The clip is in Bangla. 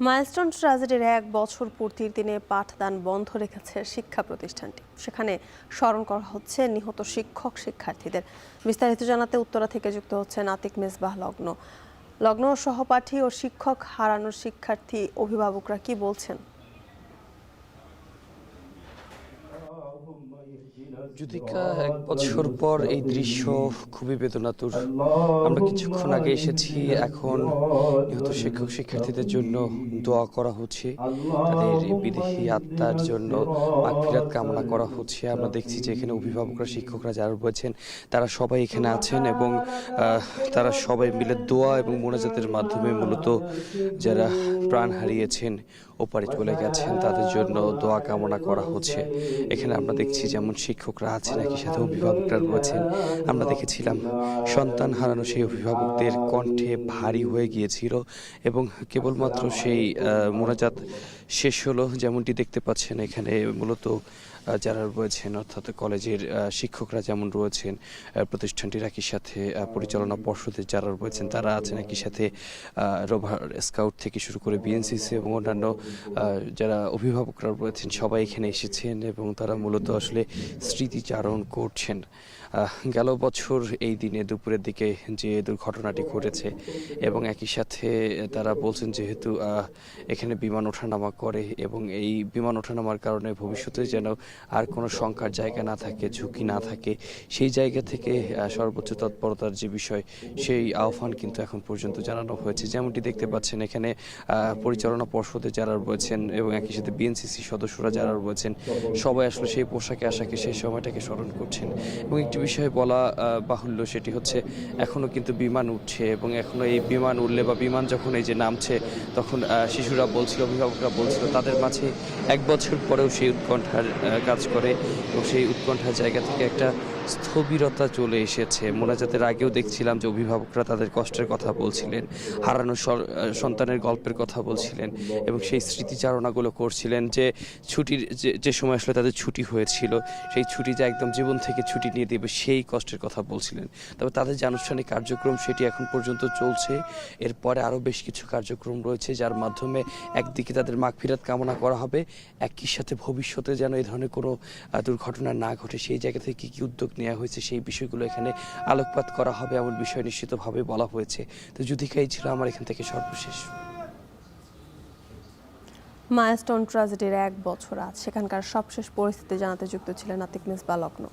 মাইলস্টোন ট্র্যাজেডির ১ বছর পূর্তির দিনে পাঠদান বন্ধ রেখেছে শিক্ষা প্রতিষ্ঠানটি। সেখানে স্মরণ করা হচ্ছে নিহত শিক্ষক শিক্ষার্থীদের। বিস্তারিত জানাতে উত্তরা থেকে যুক্ত হচ্ছেন আতিক মেজবাহ লগ্ন। লগ্ন সহপাঠী ও শিক্ষক হারানোর শিক্ষার্থী অভিভাবকরা কি বলছেন? যুদিকা ১ বছর পর এই দৃশ্য খুবই বেদনাতুর। আমরা কিছুক্ষণ আগে এসেছি। এখন নিহত শিক্ষক শিক্ষার্থীদের জন্য দোয়া করা হচ্ছে, তাদের বিদেহী আত্মার জন্য মাগফিরাত কামনা করা হচ্ছে। আমরা দেখছি যে এখানে অভিভাবকরা শিক্ষকরা যারা রয়েছেন তারা সবাই এখানে আছেন এবং তারা সবাই মিলে দোয়া এবং মোনাজাতের মাধ্যমে মূলত যারা প্রাণ হারিয়েছেন ওপারে চলে গেছেন তাদের জন্য দোয়া কামনা করা হচ্ছে। এখানে আমরা দেখছি যেমন শিক্ষকরা আছেন, একই সাথে অভিভাবকরা রয়েছেন। আমরা দেখেছিলাম সন্তান হারানো সেই অভিভাবকদের কণ্ঠে ভারী হয়ে গিয়েছিল এবং কেবলমাত্র সেই মোনাজাত শেষ হলো। যেমনটি দেখতে পাচ্ছেন এখানে মূলত যারা রয়েছেন অর্থাৎ কলেজের শিক্ষকরা যেমন রয়েছেন, প্রতিষ্ঠানটির একই সাথে পরিচালনা পর্ষদের যারা রয়েছেন তারা আছেন, একই সাথে রোভার স্কাউট থেকে শুরু করে বিএনসিসি এবং অন্যান্য যারা অভিভাবকরা রয়েছেন সবাই এখানে এসেছেন এবং তারা মূলত আসলে স্মৃতিচারণ করছেন। গেল বছর এই দিনে দুপুরের দিকে যে দুর্ঘটনাটি ঘটেছে এবং একই সাথে তারা বলছেন যেহেতু এখানে বিমান ওঠানামা করে এবং এই বিমান ওঠানামার কারণে ভবিষ্যতে যেন আর কোনো শঙ্কার জায়গা না থাকে, ঝুঁকি না থাকে, সেই জায়গা থেকে সর্বোচ্চ তৎপরতার যে বিষয় সেই আহ্বান কিন্তু এখন পর্যন্ত জানানো হয়েছে। যেমনটি দেখতে পাচ্ছেন এখানে পরিচালনা পর্ষদে যারা রয়েছেন এবং একই সাথে বিএনসিসি সদস্যরা যারা রয়েছেন সবাই আসলে সেই পোশাকে আশাকে সেই সময়টাকে স্মরণ করছেন। এবং একটি বিষয়ে বলা বাহুল্য, সেটি হচ্ছে এখনও কিন্তু বিমান উঠছে এবং এখনও এই বিমান উঠলে বা বিমান যখন এই যে নামছে তখন শিশুরা বলছিল, অভিভাবকরা বলছিল তাদের মাঝে ১ বছর পরেও সেই উৎকণ্ঠার কাজ করে এবং সেই উৎকণ্ঠার জায়গা থেকে একটা স্থবিরতা চলে এসেছে। মোনাজাতের আগেও দেখছিলাম যে অভিভাবকরা তাদের কষ্টের কথা বলছিলেন, হারানো সন্তানের গল্পের কথা বলছিলেন এবং সেই স্মৃতিচারণাগুলো করছিলেন যে ছুটির যে সময় আসলে তাদের ছুটি হয়েছিল সেই ছুটি যে একদম জীবন থেকে ছুটি নিয়ে দেবে সেই কষ্টের কথা বলছিলেন। তবে তাদের যে আনুষ্ঠানিক কার্যক্রম সেটি এখন পর্যন্ত চলছে। এরপরে আরও বেশ কিছু কার্যক্রম রয়েছে যার মাধ্যমে একদিকে তাদের মাগফিরাত কামনা করা হবে, একই সাথে ভবিষ্যতে যেন এই ধরনের কোনো দুর্ঘটনা না ঘটে সেই জায়গা থেকে কী কী উদ্যোগ নেওয়া হয়েছে সেই বিষয়গুলো এখানে আলোকপাত করা হবে এমন বিষয় নিশ্চিতভাবে বলা হয়েছে। তো যুদিকা এই ছিল আমার এখান থেকে সর্বশেষ। মাইলস্টোন ট্র্যাজেডির ১ বছর আজ, সেখানকার সবশেষ পরিস্থিতি জানাতে যুক্ত ছিলেন আতিক মেজবাহ লগ্ন।